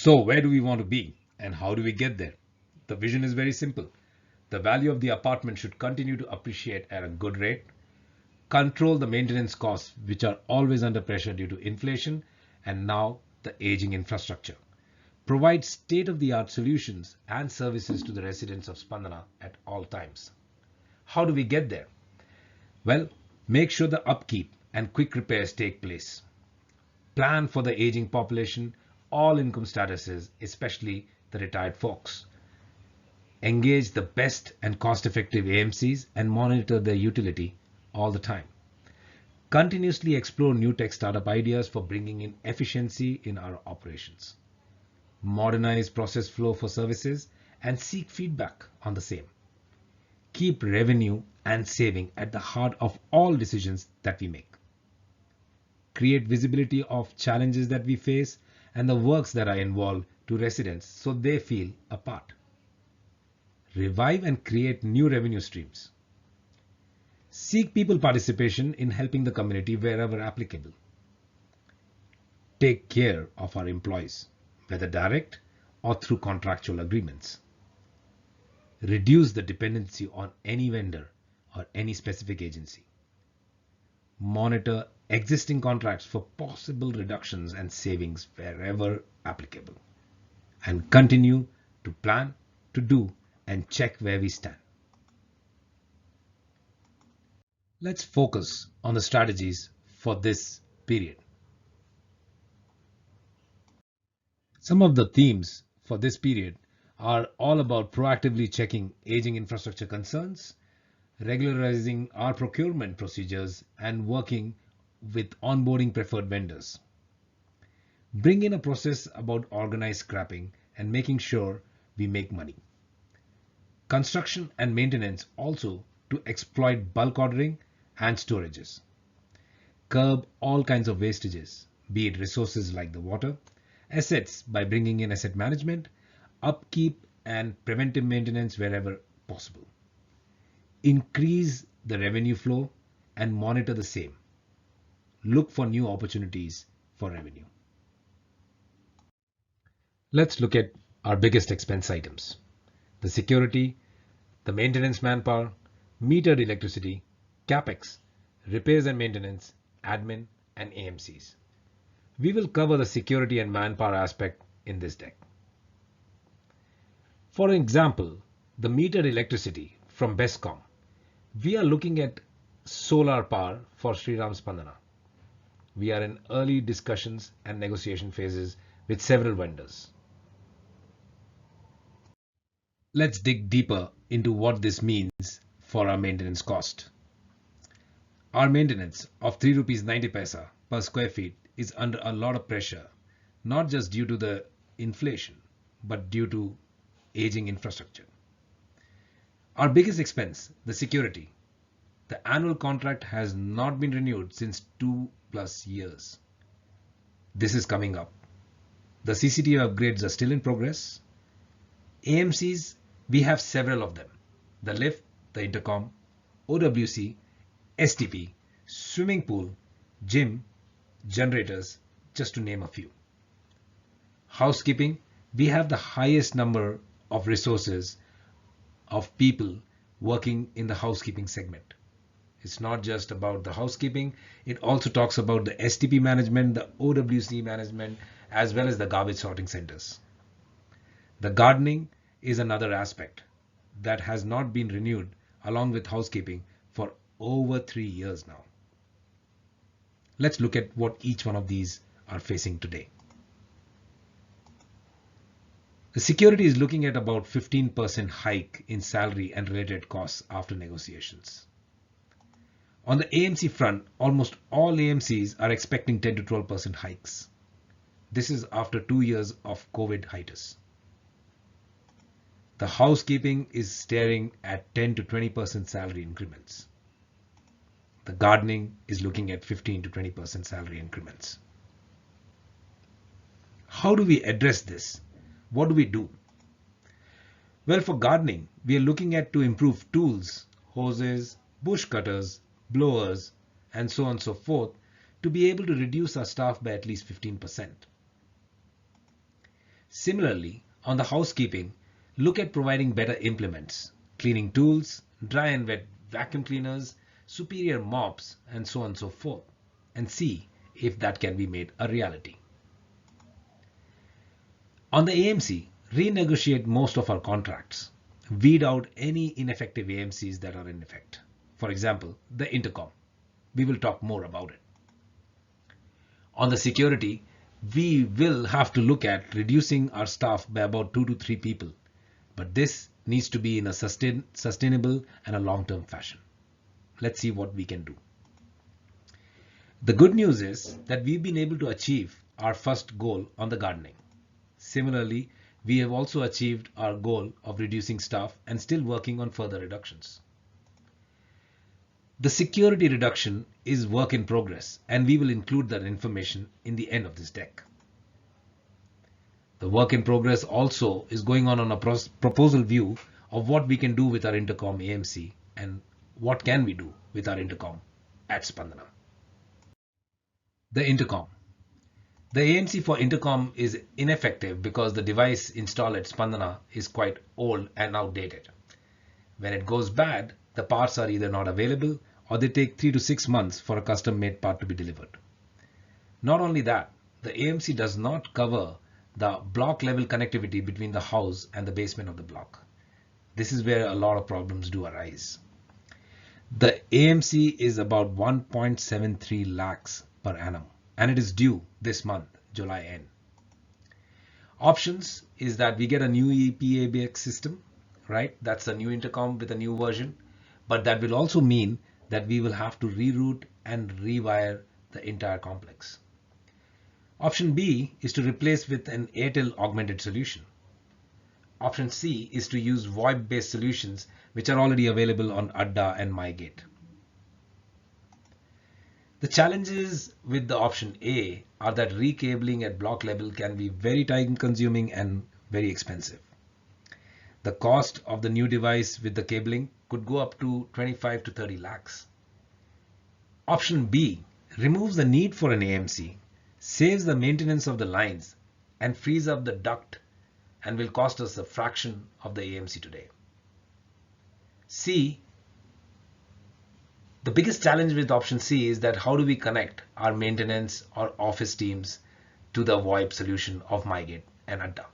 So, where do we want to be and how do we get there? The vision is very simple. The value of the apartment should continue to appreciate at a good rate, control the maintenance costs, which are always under pressure due to inflation and now the aging infrastructure, provide state of the art solutions and services to the residents of Spandana at all times. How do we get there? Well, make sure the upkeep and quick repairs take place. Plan for the aging population, all income statuses, especially the retired folks. Engage the best and cost-effective AMCs and monitor their utility all the time. Continuously explore new tech startup ideas for bringing in efficiency in our operations. Modernize process flow for services and seek feedback on the same. Keep revenue and saving at the heart of all decisions that we make. Create visibility of challenges that we face and the works that are involved to residents so they feel a part. Revive and create new revenue streams. Seek people participation in helping the community wherever applicable. Take care of our employees, whether direct or through contractual agreements. Reduce the dependency on any vendor or any specific agency. Monitor existing contracts for possible reductions and savings wherever applicable. And continue to plan, to do, and check where we stand. Let's focus on the strategies for this period. Some of the themes for this period are all about proactively checking aging infrastructure concerns, regularizing our procurement procedures, and working with onboarding preferred vendors. Bring in a process about organized scrapping and making sure we make money. Construction and maintenance also to exploit bulk ordering and storages. Curb all kinds of wastages, be it resources like the water, assets by bringing in asset management, upkeep and preventive maintenance wherever possible. Increase the revenue flow and monitor the same. Look for new opportunities for revenue. Let's look at our biggest expense items: the security, the maintenance manpower, metered electricity, capex, repairs and maintenance, admin, and AMCs. We will cover the security and manpower aspect in this deck. For example, the metered electricity from BESCOM. We are looking at solar power for Shriram Spandhana. We are in early discussions and negotiation phases with several vendors. Let's dig deeper into what this means for our maintenance cost. Our maintenance of 3 rupees 90 paisa per square feet is under a lot of pressure, not just due to the inflation, but due to aging infrastructure. Our biggest expense, the security. The annual contract has not been renewed since 2+ years. This is coming up. The CCTV upgrades are still in progress. AMCs, we have several of them: the lift, the intercom, OWC, STP, swimming pool, gym, generators, just to name a few. Housekeeping, we have the highest number of resources of people working in the housekeeping segment. It's not just about the housekeeping, it also talks about the STP management, the OWC management, as well as the garbage sorting centers. The gardening is another aspect that has not been renewed along with housekeeping for over 3 years now. Let's look at what each one of these are facing today. The security is looking at about 15% hike in salary and related costs after negotiations. On the AMC front, almost all AMCs are expecting 10 to 12% hikes. This is after 2 years of COVID hiatus. The housekeeping is staring at 10 to 20% salary increments. The gardening is looking at 15 to 20% salary increments. How do we address this? What do we do? Well, for gardening, we are looking at to improve tools, hoses, bush cutters, blowers, and so on and so forth to be able to reduce our staff by at least 15%. Similarly, on the housekeeping, look at providing better implements, cleaning tools, dry and wet vacuum cleaners, superior mops, and so on and so forth, and see if that can be made a reality. On the AMC, renegotiate most of our contracts. Weed out any ineffective AMCs that are in effect. For example, the intercom. We will talk more about it. On the security, we will have to look at reducing our staff by about 2 to 3 people. But this needs to be in a sustainable and a long-term fashion. Let's see what we can do. The good news is that we've been able to achieve our first goal on the gardening. Similarly, we have also achieved our goal of reducing staff and still working on further reductions. The security reduction is work in progress, and we will include that information in the end of this deck. The work in progress also is going on a proposal view of what we can do with our intercom AMC and what can we do with our intercom at Spandhana. The intercom. The AMC for intercom is ineffective because the device installed at Spandhana is quite old and outdated. When it goes bad, the parts are either not available or they take 3 to 6 months for a custom-made part to be delivered. Not only that, the AMC does not cover the block level connectivity between the house and the basement of the block. This is where a lot of problems do arise. The AMC is about 1.73 lakhs per annum, and it is due this month, July end. Options is that we get a new EPABX system, right? That's a new intercom with a new version, but that will also mean that we will have to reroute and rewire the entire complex. Option B is to replace with an Airtel augmented solution. Option C is to use VoIP-based solutions which are already available on Adda and MyGate. The challenges with the option A are that recabling at block level can be very time consuming and very expensive. The cost of the new device with the cabling could go up to 25 to 30 lakhs. Option B removes the need for an AMC, saves the maintenance of the lines, and frees up the duct and will cost us a fraction of the AMC today. C. The biggest challenge with option C is that how do we connect our maintenance or office teams to the VoIP solution of MyGate and Adda?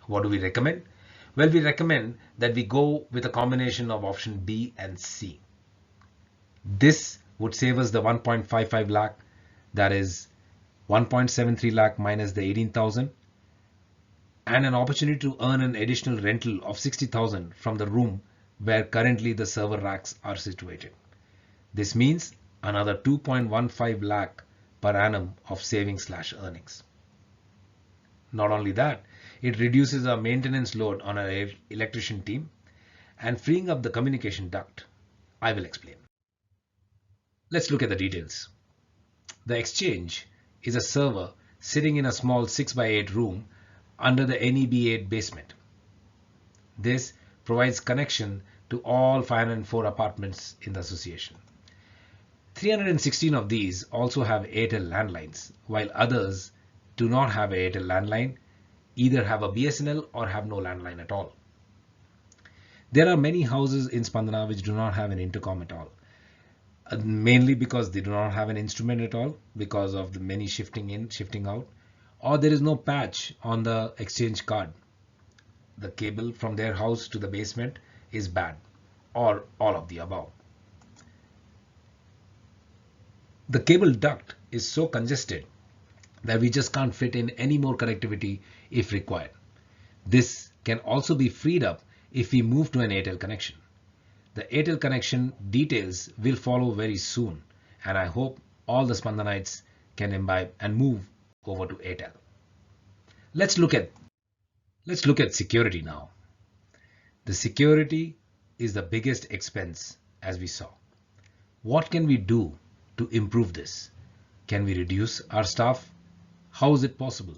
What do we recommend? Well, we recommend that we go with a combination of option B and C. This would save us the 1.55 lakh, that is 1.73 lakh minus the 18,000, and an opportunity to earn an additional rental of 60,000 from the room where currently the server racks are situated. This means another 2.15 lakh per annum of savings/earnings. Not only that, it reduces our maintenance load on our electrician team and freeing up the communication duct. I will explain. Let's look at the details. The exchange is a server sitting in a small 6x8 room under the NEB8 basement. This provides connection to all 504 apartments in the association. 316 of these also have Airtel landlines, while others do not have an Airtel landline, either have a BSNL or have no landline at all. There are many houses in Spandhana which do not have an intercom at all, mainly because they do not have an instrument at all because of the many shifting in, shifting out, or there is no patch on the exchange card. The cable from their house to the basement is bad, or all of the above. The cable duct is so congested that we just can't fit in any more connectivity if required. This can also be freed up if we move to an Airtel connection. The Airtel connection details will follow very soon, and I hope all the Spandhanites can imbibe and move over to Airtel. Let's look at security now. The security is the biggest expense, as we saw. What can we do to improve this? Can we reduce our staff? How is it possible?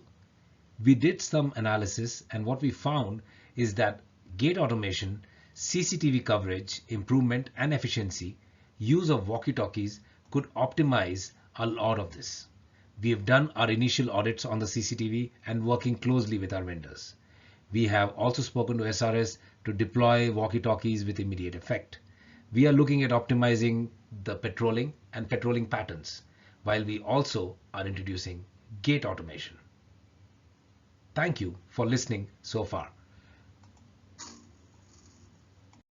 We did some analysis, and what we found is that gate automation, CCTV coverage, improvement and efficiency, use of walkie-talkies could optimize a lot of this. We have done our initial audits on the CCTV and working closely with our vendors. We have also spoken to SRS to deploy walkie-talkies with immediate effect. We are looking at optimizing the patrolling and patrolling patterns, while we also are introducing gate automation. Thank you for listening so far.